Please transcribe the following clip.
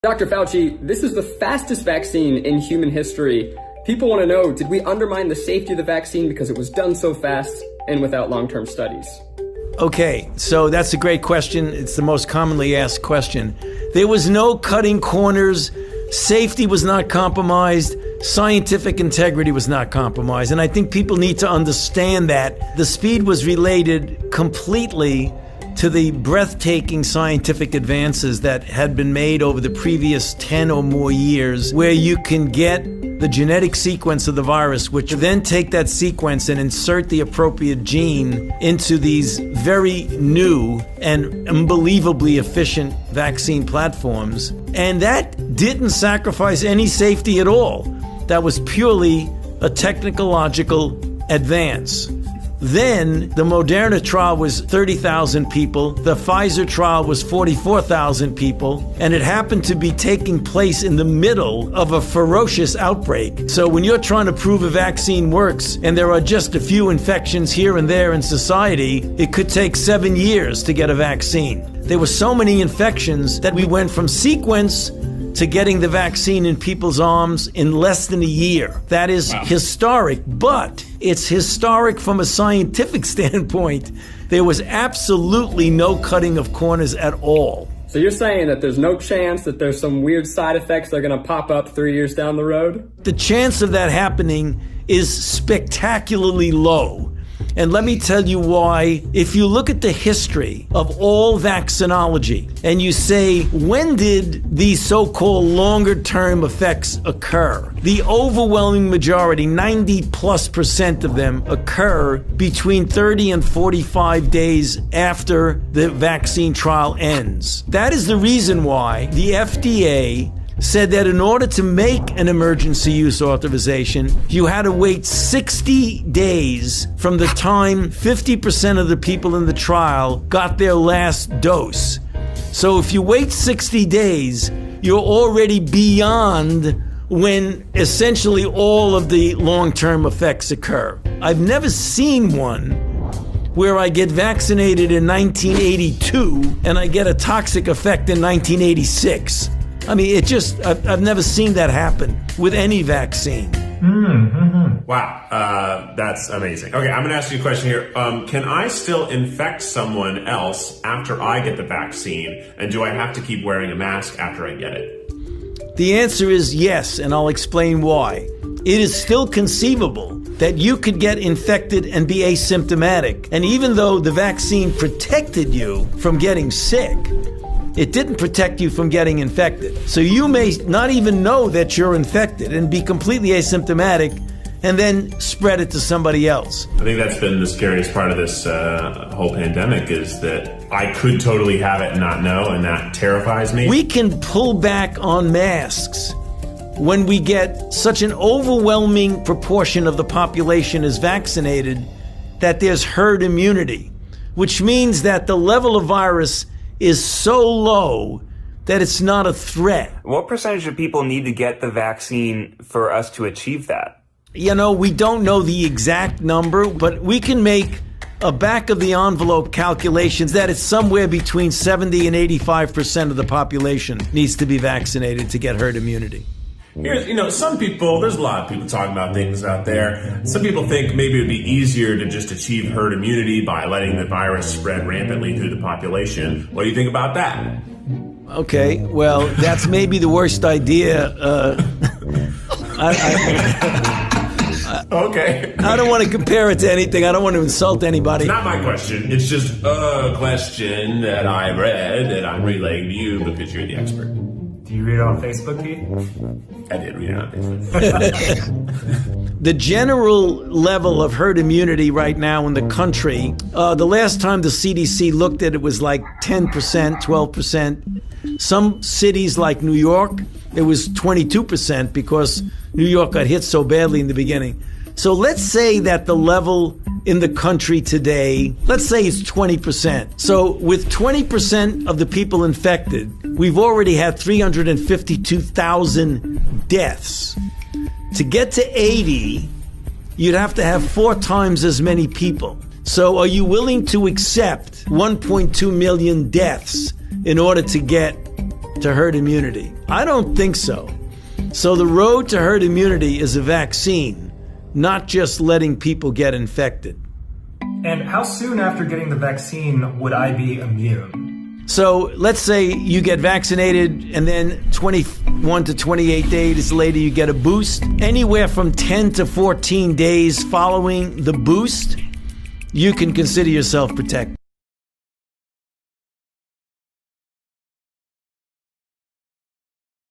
Dr. Fauci, this is the fastest vaccine in human history. People want to know, did we undermine the safety of the vaccine because it was done so fast and without long-term studies? Okay, so that's a great question. It's the most commonly asked question. There was no cutting corners. Safety was not compromised. Scientific integrity was not compromised. And I think people need to understand that the speed was related completely to the breathtaking scientific advances that had been made over the previous 10 or more years, where you can get the genetic sequence of the virus, which then take that sequence and insert the appropriate gene into these very new and unbelievably efficient vaccine platforms. And that didn't sacrifice any safety at all. That was purely a technological advance. Then the Moderna trial was 30,000 people. The Pfizer trial was 44,000 people. And it happened to be taking place in the middle of a ferocious outbreak. So when you're trying to prove a vaccine works and there are just a few infections here and there in society, it could take 7 years to get a vaccine. There were so many infections that we went from sequence to getting the vaccine in people's arms in less than a year. That is historic, but it's historic from a scientific standpoint. There was absolutely no cutting of corners at all. So you're saying that there's no chance that there's some weird side effects that are going to pop up 3 years down the road? The chance of that happening is spectacularly low. And let me tell you why. If you look at the history of all vaccinology and you say, when did these so-called longer-term effects occur? The overwhelming majority, 90+% of them, occur between 30 and 45 days after the vaccine trial ends. That is the reason why the FDA said that in order to make an emergency use authorization, you had to wait 60 days from the time 50% of the people in the trial got their last dose. So if you wait 60 days, you're already beyond when essentially all of the long-term effects occur. I've never seen one where I get vaccinated in 1982 and I get a toxic effect in 1986. I mean, I've never seen that happen with any vaccine. Mm-hmm. Wow, that's amazing. Okay, I'm going to ask you a question here. Can I still infect someone else after I get the vaccine? And do I have to keep wearing a mask after I get it? The answer is yes, and I'll explain why. It is still conceivable that you could get infected and be asymptomatic. And even though the vaccine protected you from getting sick, it didn't protect you from getting infected. So you may not even know that you're infected and be completely asymptomatic and then spread it to somebody else. I think that's been the scariest part of this whole pandemic, is that I could totally have it and not know, and that terrifies me. We can pull back on masks when we get such an overwhelming proportion of the population is vaccinated that there's herd immunity, which means that the level of virus is so low that it's not a threat. What percentage of people need to get the vaccine for us to achieve that? You know, we don't know the exact number, but we can make a back-of-the-envelope calculations that it's somewhere between 70 and 85% of the population needs to be vaccinated to get herd immunity. Here's, some people, there's a lot of people talking about things out there. Some people think maybe it would be easier to just achieve herd immunity by letting the virus spread rampantly through the population. What do you think about that? Okay, well, that's maybe the worst idea. Okay. I don't want to compare it to anything. I don't want to insult anybody. It's not my question. It's just a question that I read that I'm relaying to you because you're the expert. Do you read it on Facebook, Keith? I did read it on Facebook. The general level of herd immunity right now in the country, the last time the CDC looked at it was like 10%, 12%. Some cities like New York, it was 22% because New York got hit so badly in the beginning. So let's say that the level in the country today, let's say it's 20%. So with 20% of the people infected, we've already had 352,000 deaths. To get to 80, you'd have to have 4 times as many people. So are you willing to accept 1.2 million deaths in order to get to herd immunity? I don't think so. So the road to herd immunity is a vaccine, not just letting people get infected. And how soon after getting the vaccine would I be immune? So let's say you get vaccinated and then 21 to 28 days later you get a boost. Anywhere from 10 to 14 days following the boost, you can consider yourself protected.